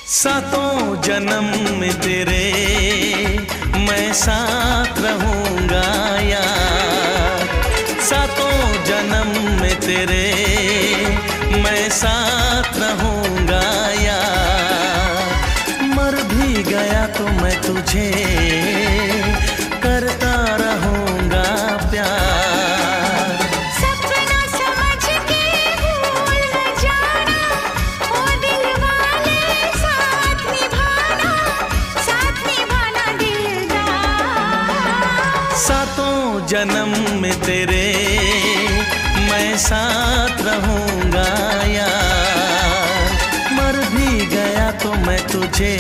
सातों जन्म में तेरे मैं साथ रहूंगा यार। सातों जन्म में तेरे मैं साथ रहूंगा यार। मर भी गया तो मैं तुझे करता रहूंगा प्यार। सपना समझ के भूल न जाना, ओ दिल वाले साथ निभाना दिलदार। सातों जन्म में तेरे मैं साथ रहूंगा यार। मर भी गया तो मैं तुझे